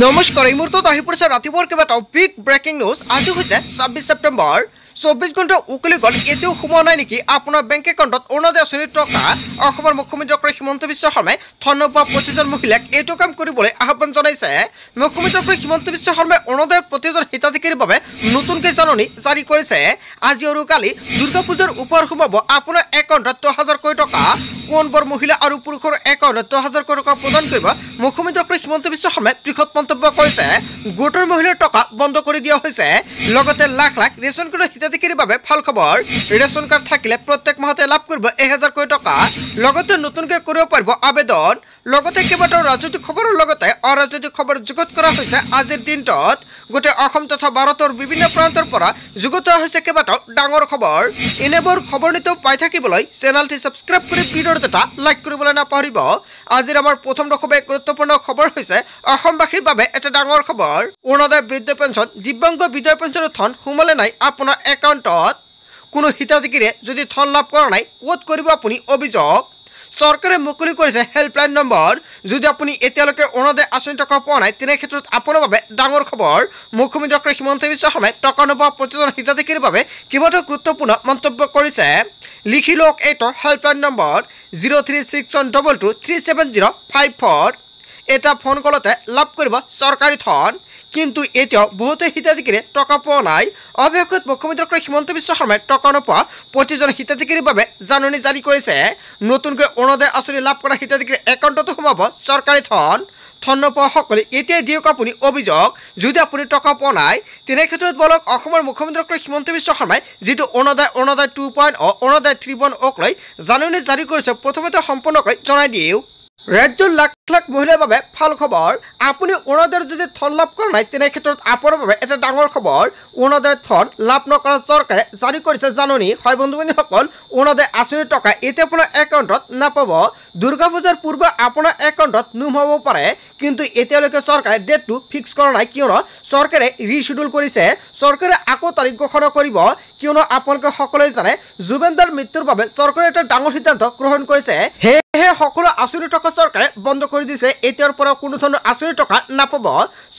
নমস্কাৰ এই মুহূৰ্তত আহি পৰিছে ৰাতিপুৱাৰ কেইবাটাও বিগ ব্ৰেকিং নিউজ। আজি হৈছে 26 ছেপ্টেম্বৰ। 24 ঘণ্টা উকলি গ'ল, এতিয়াও সোমোৱা নাই নেকি আপোনাৰ বেংক একাউণ্টত অৰুণোদয় আঁচনিৰ টকা? অসমৰ মুখ্যমন্ত্ৰী ডক্টৰ হিমন্ত বিশ্ব শৰ্মাই ধন নোপোৱা 25জন মহিলাক এইটো কাম কৰিবলৈ আহ্বান জনাইছে। মুখ্যমন্ত্ৰী ডক্টৰ হিমন্ত বিশ্ব শৰ্মাই অৰুণোদয়ৰ প্ৰতিজন হিতাধিকাৰীৰ বাবে নতুনকৈ জাননী জাৰি কৰিছে। আজি আৰু কালি দুৰ্গা পূজাৰ উপহাৰ সোমাব আপোনাৰ একাউণ্টত 10,000 টকা। কোনবোৰ মহিলা আৰু পুৰুষৰ একাউণ্টত 10,000 টকা প্ৰদান কৰিব মুখ্যমন্ত্ৰী ডক্টৰ হিমন্ত বিশ্ব শৰ্মাই বৃহৎ মন্তব্য কৰিছে। গোটৰ মহিলাৰ টকা বন্ধ কৰি দিয়া হৈছে। লগতে লাখ লাখ ৰেচন কাৰ্ডৰ হিতাধিকাৰীৰ বাবে ভাল খবৰ। ৰেচন কাৰ্ড থাকিলে প্ৰত্যেক মাহতে লাভ কৰিব 1,000 টকা। লগতে নতুনকৈ কৰিব পাৰিব আবেদন। লগতে কেইবাটাও ৰাজনৈতিক খবৰৰ লগতে অৰাজনৈতিক খবৰ যুগুত কৰা হৈছে। আজিৰ দিনটোত গোটেই অসম তথা ভাৰতৰ বিভিন্ন প্ৰান্তৰ পৰা যুগুত হৈছে কেইবাটাও ডাঙৰ খবৰ। এনেবোৰ খবৰ নিতৌ পাই থাকিবলৈ চেনেলটি ছাবস্ক্ৰাইব কৰি ভিডিঅ'টো এটা লাইক কৰিবলৈ নাপাহৰিব। আজিৰ আমাৰ প্ৰথম খুবেই গুৰুত্বপূৰ্ণ খবৰ হৈছে অসমবাসীৰ বাবে এটা ডাঙৰ খবৰ। অৰুণোদয় বৃদ্ধ পেঞ্চন, দিব্যাংগ বিধৱা পেঞ্চনৰ ধন সোমালে নাই আপোনাৰ একাউণ্টত? কোনো হিতাধিকাৰীয়ে যদি ধন লাভ কৰা নাই, ক'ত কৰিব আপুনি অভিযোগ? চৰকাৰে মুকলি কৰিছে হেল্পলাইন নম্বৰ। যদি আপুনি এতিয়ালৈকে অৰুণোদয় আঁচনি টকা পোৱা নাই, তেনে ক্ষেত্ৰত আপোনাৰ বাবে ডাঙৰ খবৰ। মুখ্যমন্ত্ৰী ডক্টৰ হিমন্ত বিশ্ব শৰ্মাই টকা নোপোৱা প্ৰতিজন হিতাধিকাৰীৰ বাবে কেইবাটাও গুৰুত্বপূৰ্ণ মন্তব্য কৰিছে। লিখি লওক এইটো হেল্পলাইন নম্বৰ 0361223705। এটা ফোন কলতে লাভ কৰিব চৰকাৰী ধন। কিন্তু এতিয়াও বহুতে হিতাধিকাৰীয়ে টকা পোৱা নাই। অৱশেষত মুখ্যমন্ত্ৰী ডক্টৰ হিমন্ত বিশ্ব শৰ্মাই টকা নোপোৱা প্ৰতিজন হিতাধিকাৰীৰ বাবে জাননী জাৰি কৰিছে। নতুনকৈ অৰুণোদয় আঁচনি লাভ কৰা হিতাধিকাৰীৰ একাউণ্টতো সোমাব চৰকাৰী ধন। ধন নোপোৱাসকলে এতিয়াই দিয়ক আপুনি অভিযোগ। যদি আপুনি টকা পোৱা নাই, তেনে ক্ষেত্ৰত বলক অসমৰ মুখ্যমন্ত্ৰী ডক্টৰ হিমন্ত বিশ্ব শৰ্মাই যিটো অৰুণোদয় 2.0, অৰুণোদয় 3.0 লৈ জাননী জাৰি কৰিছে, প্ৰথমতে সম্পূৰ্ণকৈ জনাই দিওঁ। ৰাজ্যৰ লাখ লাখ মহিলাৰ বাবে ভাল খবৰ। আপুনি অৰুণোদয়ৰ যদি ধন লাভ কৰা নাই, তেনে ক্ষেত্ৰত আপোনাৰ বাবে এটা ডাঙৰ খবৰ। অৰুণোদয়ৰ ধন লাভ নকৰা চৰকাৰে জাৰি কৰিছে জাননী। হয় বন্ধু বান্ধৱীসকল, অৰুণোদয় আঁচনিৰ টকা এতিয়া আপোনাৰ একাউণ্টত নাপাব। দুৰ্গা পূজাৰ পূৰ্বে আপোনাৰ একাউণ্টত নোসোমাব পাৰে, কিন্তু এতিয়ালৈকে চৰকাৰে ডেটটো ফিক্স কৰা নাই, কিয়নো চৰকাৰে ৰিচিডিউল কৰিছে। চৰকাৰে আকৌ তাৰিখ ঘোষণা কৰিব, কিয়নো আপোনালোকে সকলোৱে জানে জুবেন দাৰ মৃত্যুৰ বাবে চৰকাৰে এটা ডাঙৰ সিদ্ধান্ত গ্ৰহণ কৰিছে। সেয়েহে সকলো আঁচনিৰ টকা চৰকাৰে বন্ধ কৰি দিছে। এতিয়াৰ পৰা কোনো ধৰণৰ আঁচনিৰ টকা নাপাব।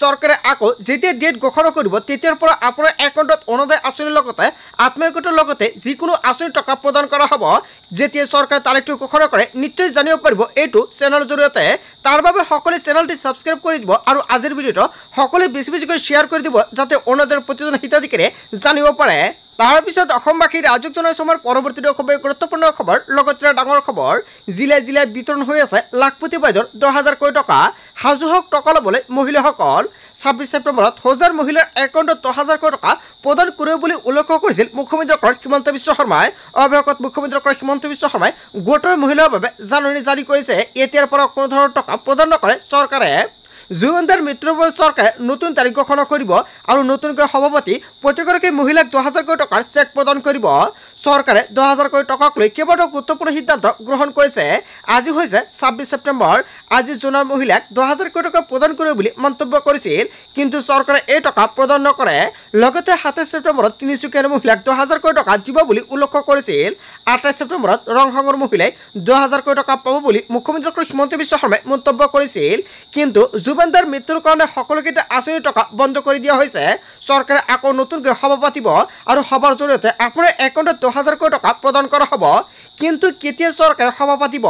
চৰকাৰে আকৌ যেতিয়া ডেট ঘোষণা কৰিব, তেতিয়াৰ পৰা আপোনাৰ একাউণ্টত অৰুণোদয় আঁচনিৰ লগতে আত্মসহায়ক লগতে যিকোনো আঁচনিৰ টকা প্ৰদান কৰা হ'ব। যেতিয়া চৰকাৰে তাৰিখটো ঘোষণা কৰে, নিশ্চয় জানিব পাৰিব এইটো চেনেলৰ জৰিয়তে। তাৰ বাবে সকলোৱে চেনেলটি ছাবস্ক্ৰাইব কৰি দিব আৰু আজিৰ ভিডিঅ'টো সকলোৱে বেছি বেছিকৈ শ্বেয়াৰ কৰি দিব, যাতে অৰুণোদয়ৰ প্ৰতিজন হিতাধিকাৰীয়ে জানিব পাৰে। তাৰপিছত অসমবাসী ৰাজক জনাইছো আমাৰ পৰৱৰ্তী খুবেই গুৰুত্বপূৰ্ণ খবৰ, লগতে ডাঙৰ খবৰ। জিলাই জিলাই বিতৰণ হৈ আছে লাখপতি বাইদেউৰ 10,000 টকা। সাজু হওক টকা ল'বলৈ মহিলাসকল। 26 ছেপ্টেম্বৰত হাজাৰ মহিলাৰ একাউণ্টত 10,000 টকা প্ৰদান কৰিব বুলি উল্লেখ কৰিছিল মুখ্যমন্ত্ৰী ডক্টৰ হিমন্ত বিশ্ব শৰ্মাই। অৱশেষত মুখ্যমন্ত্ৰী ডক্টৰ হিমন্ত বিশ্ব শৰ্মাই গোটৰ মহিলাৰ বাবে জাননী জাৰি কৰিছে। এতিয়াৰ পৰা কোনো ধৰণৰ টকা প্ৰদান নকৰে চৰকাৰে। জুবেন দাৰ মৃত্যুৰ বাবে চৰকাৰে নতুন তাৰিখ ঘোষণা কৰিব আৰু নতুনকৈ সভাপতি প্ৰতিগৰাকী মহিলাক 10,000 টকাৰ চেক প্ৰদান কৰিব। চৰকাৰে 10,000 টকাক লৈ কেইবাটাও গুৰুত্বপূৰ্ণ সিদ্ধান্ত গ্ৰহণ কৰিছে। আজি হৈছে 26 ছেপ্টেম্বৰ। আজি জুনৰ মহিলাক 10,000 টকা প্ৰদান কৰিব বুলি মন্তব্য কৰিছিল, কিন্তু চৰকাৰে এই টকা প্ৰদান নকৰে। লগতে 27 ছেপ্টেম্বৰত তিনিচুকীয়াৰ মহিলাক 10,000 টকা দিব বুলি উল্লেখ কৰিছিল। 28 ছেপ্টেম্বৰত ৰংহাঙৰ মহিলাই 10,000 টকা পাব বুলি মুখ্যমন্ত্ৰী ডক্টৰ হিমন্ত বিশ্ব শৰ্মাই মন্তব্য কৰিছিল, কিন্তু জুবেন দাৰ মৃত্যুৰ কাৰণে সকলোকেইটা আঁচনিৰ টকা বন্ধ কৰি দিয়া হৈছে। চৰকাৰে আকৌ নতুনকৈ সভা পাতিব আৰু সভাৰ জৰিয়তে আপোনাৰ একাউণ্টত 10,000 টকা প্ৰদান কৰা হ'ব। কিন্তু কেতিয়া চৰকাৰে সভা পাতিব,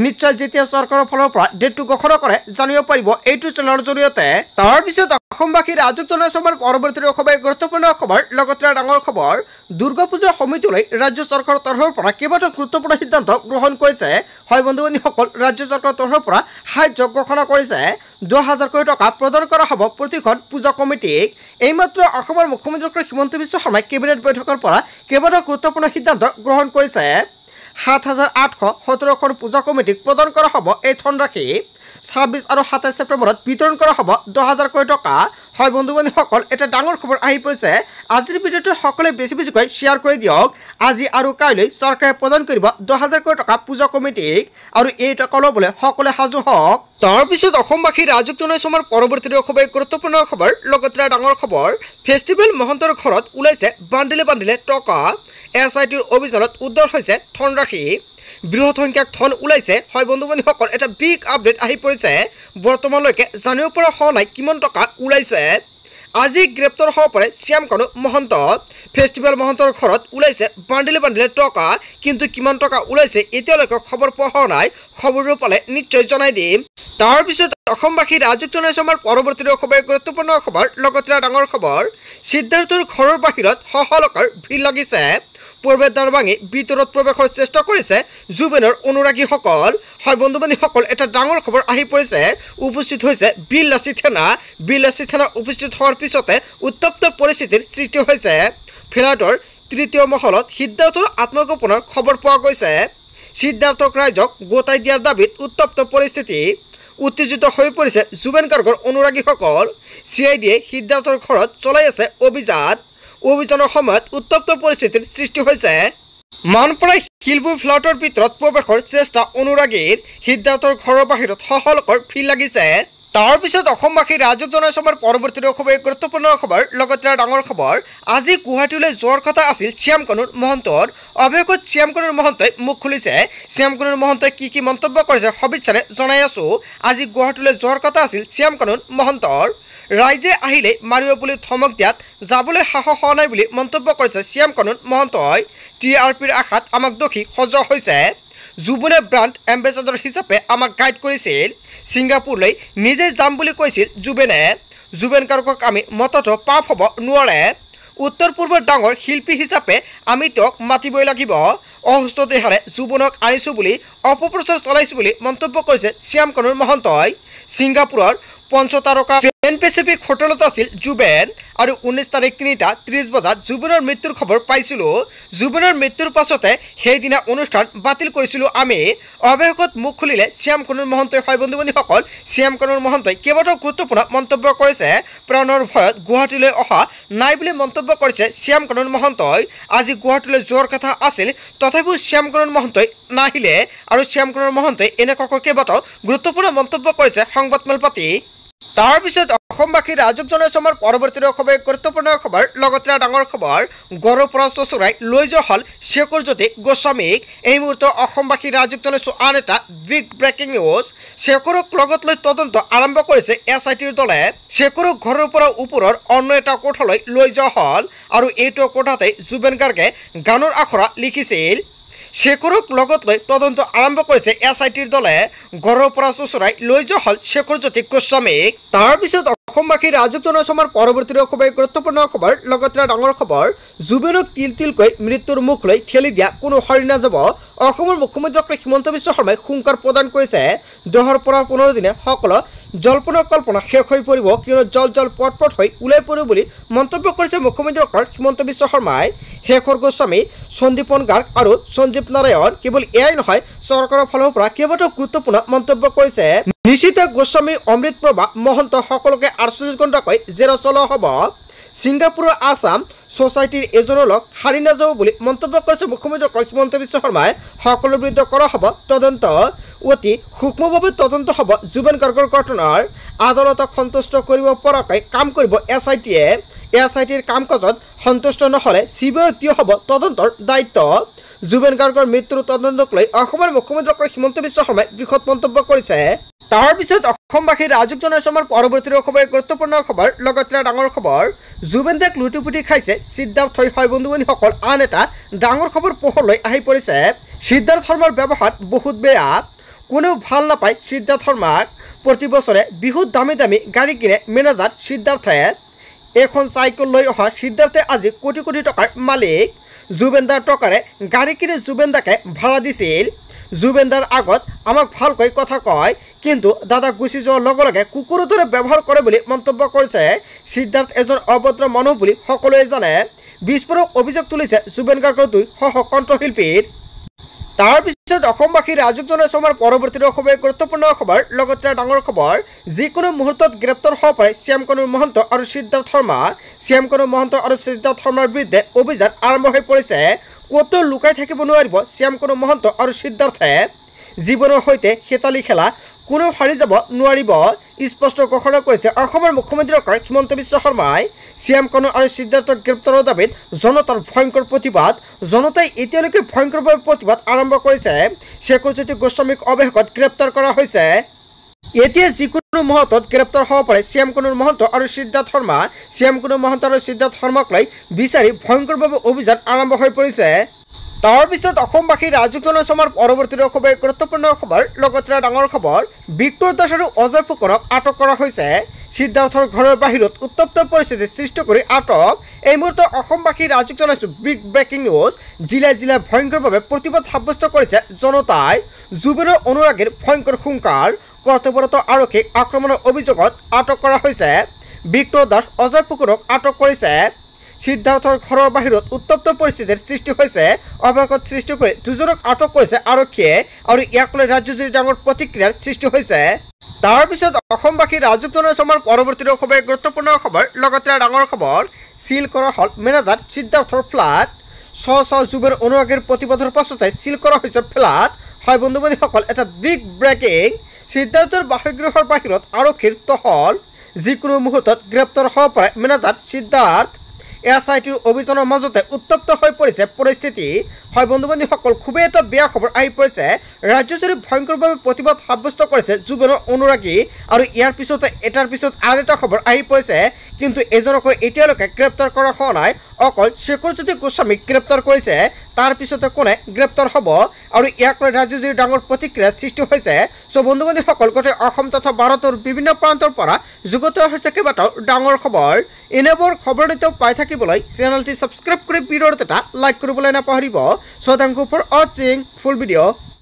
নিশ্চয় যেতিয়া চৰকাৰৰ ফালৰ পৰা ডেটটো ঘোষণা কৰে জানিব পাৰিব এইটো চেনেলৰ জৰিয়তে। তাৰপিছত অসমবাসী ৰাজক জনাইছো আমাৰ পৰৱৰ্তী খুবেই গুৰুত্বপূৰ্ণ খবৰ, লগতে ডাঙৰ খবৰ। দুৰ্গা পূজাৰ সমিতিলৈ ৰাজ্য চৰকাৰৰ তৰফৰ পৰা কেইবাটাও গুৰুত্বপূৰ্ণ সিদ্ধান্ত গ্ৰহণ কৰিছে। হয় বন্ধু বান্ধৱীসকল, ৰাজ্য চৰকাৰৰ তৰফৰ পৰা সাহায্য ঘোষণা কৰিছে। 10,000 টকা প্ৰদান কৰা হ'ব প্ৰতিখন পূজা কমিটিক। এইমাত্ৰ অসমৰ মুখ্যমন্ত্ৰী ডক্টৰ হিমন্ত বিশ্ব শৰ্মাই কেবিনেট বৈঠকৰ পৰা কেইবাটাও গুৰুত্বপূৰ্ণ সিদ্ধান্ত গ্ৰহণ কৰিছে। 7,817খন পূজা কমিটিক প্ৰদান কৰা হ'ব এই ধনৰাশি। 26 আৰু 27 ছেপ্টেম্বৰত বিতৰণ কৰা হ'ব 10,000 টকা। হয় বন্ধু বান্ধৱীসকল, এটা ডাঙৰ খবৰ আহি পৰিছে। আজিৰ ভিডিঅ'টো সকলোৱে বেছি বেছিকৈ শ্বেয়াৰ কৰি দিয়ক। আজি আৰু কাইলৈ চৰকাৰে প্ৰদান কৰিব 10,000 টকা পূজা কমিটিক, আৰু এই টকা ল'বলৈ সকলোৱে সাজু হওক। তাৰপিছত অসমবাসী ৰাজক জনাইছো আমাৰ পৰৱৰ্তী খুবেই গুৰুত্বপূৰ্ণ খবৰ, লগতে ডাঙৰ খবৰ। ফেষ্টিভেল মহন্তৰ ঘৰত ওলাইছে বান্দিলে বান্দিলে টকা। SITৰ অভিযানত উদ্ধাৰ হৈছে ধনৰাশি। বৃহৎ সংখ্যক ধন ওলাইছে। হয় বন্ধু বান্ধৱীসকল, এটা বিগ আপডেট আহি পৰিছে। বৰ্তমানলৈকে জানিব পৰা হোৱা নাই কিমান টকা ওলাইছে। আজি গ্ৰেপ্তাৰ হ'ব পাৰে শ্যামকানু মহন্ত। ফেষ্টিভেল মহন্তৰ ঘৰত ওলাইছে বান্ডিলে বান্ডিলে টকা, কিন্তু কিমান টকা ওলাইছে এতিয়ালৈকে খবৰ পোৱা হোৱা নাই। খবৰটো পালে নিশ্চয় জনাই দিম। তাৰপিছত অসমবাসী ৰাজক জনাইছে আমাৰ পৰৱৰ্তী খবৰ, গুৰুত্বপূৰ্ণ খবৰ, লগতে ডাঙৰ খবৰ। সিদ্ধাৰ্থৰ ঘৰৰ বাহিৰত সহলোকৰ ভিৰ লাগিছে। প্ৰৱেশদ্বাৰ ভাঙি ভিতৰত প্ৰৱেশৰ চেষ্টা কৰিছে জুবেনৰ অনুৰাগীসকল। হয় বন্ধু বান্ধৱীসকল, এটা ডাঙৰ খবৰ আহি পৰিছে। উপস্থিত হৈছে বিৰলাচি থানা। বিৰলাচি থানা উপস্থিত হোৱাৰ পিছতে উত্তপ্ত পৰিস্থিতিৰ সৃষ্টি হৈছে। ফ্লেটৰ তৃতীয় মহলত সিদ্ধাৰ্থৰ আত্মগোপনৰ খবৰ পোৱা গৈছে। সিদ্ধাৰ্থক ৰাইজক গোটাই দিয়াৰ দাবীত উত্তপ্ত পৰিস্থিতি। উত্তেজিত হৈ পৰিছে জুবেন গাৰ্গৰ অনুৰাগীসকল। CIDয়ে সিদ্ধাৰ্থৰ ঘৰত চলাই আছে অভিযান। অভিযানৰ সময়ত উত্তপ্ত পৰিস্থিতিৰ সৃষ্টি হৈছে। মানপৰাই শিলপুৰ ফ্লেটৰ ভিতৰত প্ৰৱেশৰ চেষ্টা অনুৰাগীৰ। সিদ্ধাৰ্থৰ ঘৰৰ বাহিৰত সহলোকৰ ভিৰ লাগিছে। তাৰপিছত অসমবাসী ৰাজক জনাইছে আমাৰ পৰৱৰ্তী খবৰ, গুৰুত্বপূৰ্ণ খবৰ, লগতে ডাঙৰ খবৰ। আজি গুৱাহাটীলৈ যোৱাৰ কথা আছিল শ্যামকানু মহন্তৰ। অৱশেষত শ্যামকানু মহন্তই মুখ খুলিছে। শ্যামকানু মহন্তই কি মন্তব্য কৰিছে সবিস্তাৰে জনাই আছো। আজি গুৱাহাটীলৈ যোৱাৰ কথা আছিল শ্যামকানু মহন্তৰ। ৰাইজে আহিলে মাৰিব বুলি ধমক দিয়াত যাবলৈ সাহস হোৱা নাই বুলি মন্তব্য কৰিছে শ্যামকানু মহন্তই। TRPৰ আশাত আমাক দোষী সজোৱা হৈছে। জুবিনে ব্ৰাণ্ড এম্বেচাডৰ হিচাপে আমাক গাইড কৰিছিল। ছিংগাপুৰলৈ নিজে যাম বুলি কৈছিল জুবিনে। জুবিন গাৰ্গক আমি মততো পাপ হ'ব নোৱাৰে। উত্তৰ পূৰ্বৰ ডাঙৰ শিল্পী হিচাপে আমি তেওঁক মাতিবই লাগিব। অসুস্থ দেহাৰে জুবিনক আনিছোঁ বুলি অপপ্ৰচাৰ চলাইছোঁ বুলি মন্তব্য কৰিছে শ্যামকানু মহন্তই। ছিংগাপুৰৰ পঞ্চতাৰকা পেন পেচিফিক হোটেলত আছিল জুবিন। আৰু 19 তাৰিখ 3:30 বজাত জুবিনৰ মৃত্যুৰ খবৰ পাইছিলোঁ। জুবিনৰ মৃত্যুৰ পাছতে সেইদিনা অনুষ্ঠান বাতিল কৰিছিলোঁ আমি। অৱশেষত মুখ খুলিলে শ্যামকানু মহন্তই। হয় বন্ধু বান্ধৱীসকল, শ্যামকানু মহন্তই কেইবাটাও গুৰুত্বপূৰ্ণ মন্তব্য কৰিছে। প্ৰাণৰ ভয়ত গুৱাহাটীলৈ অহা নাই বুলি মন্তব্য কৰিছে শ্যামকানু মহন্তই। আজি গুৱাহাটীলৈ যোৱাৰ কথা আছিল, তথাপিও শ্যামকানু মহন্তই নাহিলে। আৰু শ্যামকানু মহন্তই এনেকুৱাকৈ কেইবাটাও গুৰুত্বপূৰ্ণ মন্তব্য কৰিছে সংবাদমেল পাতি। তাৰপিছত অসমবাসী ৰাজক জনাইছে আমাৰ পৰৱৰ্তী খবৰ, গুৰুত্বপূৰ্ণ খবৰ, লগতে ডাঙৰ খবৰ। গড়ৰ পৰা চচুৰাই লৈ যোৱা হ'ল শেখৰজ্যোতি গোস্বামীক। এই মুহূৰ্তত অসমবাসী ৰাজক জনাইছোঁ আন এটা বিগ ব্ৰেকিং নিউজ। শেখৰক লগত লৈ তদন্ত আৰম্ভ কৰিছে SITৰ দলে। শেখৰক ঘৰৰ পৰা ওপৰৰ অন্য এটা কোঠালৈ লৈ যোৱা হ'ল। আৰু এইটো কোঠাতে জুবিন গাৰ্গে গানৰ আখৰা লিখিছিল। শেখৰক লগত লৈ তদন্ত আৰম্ভ কৰিছে SITৰ দলে। ঘৰৰ পৰা চুচুৰাই লৈ যোৱা হ'ল শেখৰজ্যোতি গোস্বামীক। তাৰপিছত অসমবাসী ৰাজক জনাইছে আমাৰ পৰৱৰ্তী খবৰ, গুৰুত্বপূৰ্ণ খবৰ, লগতে ডাঙৰ খবৰ। জুবিনক তিলকৈ মৃত্যুৰ মুখলৈ ঠেলি দিয়া কোনো হাৰি নাযাব। অসমৰ মুখ্যমন্ত্ৰী ডক্টৰ হিমন্ত বিশ্ব শৰ্মাই হুংকাৰ প্ৰদান কৰিছে। 10ৰ পৰা 15 দিনে সকলো জল্পনা কল্পনা শেষ হৈ পৰিব, কিয়নো জল পট হৈ ওলাই পৰিব বুলি মন্তব্য কৰিছে মুখ্যমন্ত্ৰী ডক্টৰ হিমন্ত বিশ্ব শৰ্মাই। শেখৰ গোস্বামী, সন্দীপন গাৰ্গ আৰু সঞ্জীৱ নাৰায়ণ কেৱল এয়াই নহয়, চৰকাৰৰ ফালৰ পৰা কেইবাটাও গুৰুত্বপূৰ্ণ মন্তব্য কৰিছে। নিশিতা গোস্বামী, অমৃত প্ৰভা মহন্ত সকলোকে 48 ঘণ্টাকৈ জেৰা চলোৱা হ'ব। ছিংগাপুৰৰ আছাম ছ'চাইটিৰ এজনৰ লগ হাৰি নাযাব বুলি মন্তব্য কৰিছে মুখ্যমন্ত্ৰী ডক্টৰ হিমন্ত বিশ্ব শৰ্মাই। সকলোৰ বিৰুদ্ধে কৰা হ'ব তদন্ত। অতি সূক্ষ্মভাৱে তদন্ত হ'ব জুবিন গাৰ্গৰ ঘটনাৰ। আদালতক সন্তুষ্ট কৰিব পৰাকৈ কাম কৰিব SITয়ে। SITৰ কাম কাজত সন্তুষ্ট নহ'লে CBIক দিয়া হ'ব তদন্তৰ দায়িত্ব। জুবিন গাৰ্গৰ মৃত্যুৰ তদন্তক লৈ অসমৰ মুখ্যমন্ত্ৰী ডক্টৰ হিমন্ত বিশ্ব শৰ্মাই বৃহৎ মন্তব্য কৰিছে। তাৰপিছত অসমবাসী ৰাজক জনাইছে আমাৰ পৰৱৰ্তী খবৰ, গুৰুত্বপূৰ্ণ খবৰ, লগতে ডাঙৰ খবৰ। জুবিন দাক লুটি-পুটি খাইছে সিদ্ধাৰ্থই। হয় বন্ধু বান্ধৱীসকল, আন এটা ডাঙৰ খবৰ পোহৰলৈ আহি পৰিছে। সিদ্ধাৰ্থ শৰ্মাৰ ব্যৱহাৰ বহুত বেয়া। কোনেও ভাল নাপায় সিদ্ধাৰ্থ শৰ্মাক। প্ৰতি বছৰে বিহুত দামী গাড়ী কিনে মেনেজাৰ সিদ্ধাৰ্থে। এখন চাইকেল লৈ অহা সিদ্ধাৰ্থে আজি কোটি কোটি টকাৰ মালিক। জুবিন দাৰ টকাৰে গাড়ী কিনে জুবিন দাকে ভাড়া দিছিল। জুবিন দাৰ আগত আমাক ভালকৈ কথা কয়, কিন্তু দাদাক গুচি যোৱাৰ লগে লগে কুকুৰৰ দৰে ব্যৱহাৰ কৰে বুলি মন্তব্য কৰিছে। সিদ্ধাৰ্থ এজন অভদ্ৰ মানুহ বুলি সকলোৱে জানে। বিস্ফোৰক অভিযোগ তুলিছে জুবিন গাৰ্গৰ 2 সহ কণ্ঠশিল্পীৰ। তাৰপিছত অসমবাসী ৰাজক জনাইছে আমাৰ পৰৱৰ্তী খবৰ, গুৰুত্বপূৰ্ণ খবৰ, লগতে ডাঙৰ খবৰ। যিকোনো মুহূৰ্তত গ্ৰেপ্তাৰ হ'ব পাৰে শ্যামকানু মহন্ত আৰু সিদ্ধাৰ্থ শৰ্মা। শ্যামকানু মহন্ত আৰু সিদ্ধাৰ্থ শৰ্মাৰ বিৰুদ্ধে অভিযান আৰম্ভ হৈ পৰিছে। ক'তো লুকাই থাকিব নোৱাৰিব শ্যামকানু মহন্ত আৰু সিদ্ধাৰ্থে। জীৱনৰ সৈতে হেতালি খেলা কোনো হাৰি যাব নোৱাৰিব স্পষ্ট ঘোষণা কৰিছে অসমৰ মুখ্যমন্ত্ৰী ডক্টৰ হিমন্ত বিশ্ব শৰ্মাই শ্যাম কানু আৰু সিদ্ধাৰ্থক গ্ৰেপ্তাৰৰ দাবীত জনতাৰ ভয়ংকৰ প্ৰতিবাদ জনতাই এতিয়ালৈকে ভয়ংকৰভাৱে প্ৰতিবাদ আৰম্ভ কৰিছে শেখৰজ্যোতি গোস্বামীক অৱশেষত গ্ৰেপ্তাৰ কৰা হৈছে এতিয়া যিকোনো মুহূৰ্তত গ্ৰেপ্তাৰ হ'ব পাৰে শ্যাম কানু মহন্ত আৰু সিদ্ধাৰ্থ শৰ্মা শ্যাম কানু মহন্ত আৰু সিদ্ধাৰ্থ শৰ্মাক লৈ বিচাৰি ভয়ংকৰভাৱে অভিযান আৰম্ভ হৈ পৰিছে তাৰ পিছত অসমবাসী ৰাজুক জনসমাৰ পৰৱৰ্তী খুবেই গুৰুত্বপূৰ্ণ খবৰ লগতে ডাঙৰ খবৰ বিক্টৰ দাস আৰু অজয় ফুকনক আটক কৰা হৈছে সিদ্ধাৰ্থৰ ঘৰৰ বাহিৰত উত্তপ্ত পৰিস্থিতি সৃষ্টি কৰি আটক এই মুহূৰ্তত অসমবাসী ৰাজুক জনাইছো বিগ ব্ৰেকিং নিউজ জিলাই জিলাই ভয়ংকৰভাৱে প্ৰতিবাদ সাব্যস্ত কৰিছে জনতাই জুবিনৰ অনুৰাগীৰ ভয়ংকৰ হুংকাৰ কৰ্তব্যৰত আৰক্ষীক আক্ৰমণৰ অভিযোগত আটক কৰা হৈছে বিক্টৰ দাস অজয় ফুকনক আটক কৰিছে সিদ্ধাৰ্থৰ ঘৰৰ বাহিৰত উত্তপ্ত পৰিস্থিতিৰ সৃষ্টি হৈছে অৱশেষত সৃষ্টি কৰি দুজনক আটক কৰিছে আৰক্ষীয়ে আৰু ইয়াক লৈ ৰাজ্যজুৰি ডাঙৰ প্ৰতিক্ৰিয়াৰ সৃষ্টি হৈছে তাৰ পিছত অসমবাসী ৰাজুক জনসমাৰ পৰৱৰ্তী খুবেই গুৰুত্বপূৰ্ণ খবৰ লগতে ডাঙৰ খবৰ সিল কৰা হল মেনেজাৰ সিদ্ধাৰ্থৰ ফ্লাট জুবিৰ অনুৰাগীৰ প্ৰতিবাদৰ পাছতে সিল কৰা হৈছে ফ্লাট হয় বন্ধু বান্ধৱীসকল এটা বিগ ব্ৰেকিং সিদ্ধাৰ্থৰ বাসগৃহৰ বাহিৰত আৰক্ষীৰ টহল যিকোনো মুহূৰ্তত গ্ৰেপ্তাৰ হ'ব পাৰে মেনেজাৰ সিদ্ধাৰ্থ SITৰ অভিযানৰ মাজতে উত্তপ্ত হৈ পৰিছে পৰিস্থিতি হয় বন্ধু বান্ধৱীসকল খুবেই এটা বেয়া খবৰ আহি পৰিছে ৰাজ্যজুৰি ভয়ংকৰভাৱে প্ৰতিবাদ সাব্যস্ত কৰিছে জুবিনৰ অনুৰাগী আৰু ইয়াৰ পিছতে এটাৰ পিছত আন এটা খবৰ আহি পৰিছে কিন্তু এজনকো এতিয়ালৈকে গ্ৰেপ্তাৰ কৰা হোৱা নাই অকল শেখৰজ্যোতি গোস্বামীক গ্ৰেপ্তাৰ কৰিছে তাৰ পিছতে কোনে গ্ৰেপ্তাৰ হ'ব আৰু ইয়াক লৈ ৰাজ্যজুৰি ডাঙৰ প্ৰতিক্ৰিয়াৰ সৃষ্টি হৈছে বন্ধু বান্ধৱীসকল গোটেই অসম তথা ভাৰতৰ বিভিন্ন প্ৰান্তৰ পৰা যুগত হৈছে কেইবাটাও ডাঙৰ খবৰ এনেবোৰ খবৰ নিতৌ পাই থাকিবলৈ চেনেলটি সাবস্ক্ৰাইব কৰি ভিডিঅ'ত এটা লাইক কৰিবলৈ নাপাহৰিব thank you for watching full video'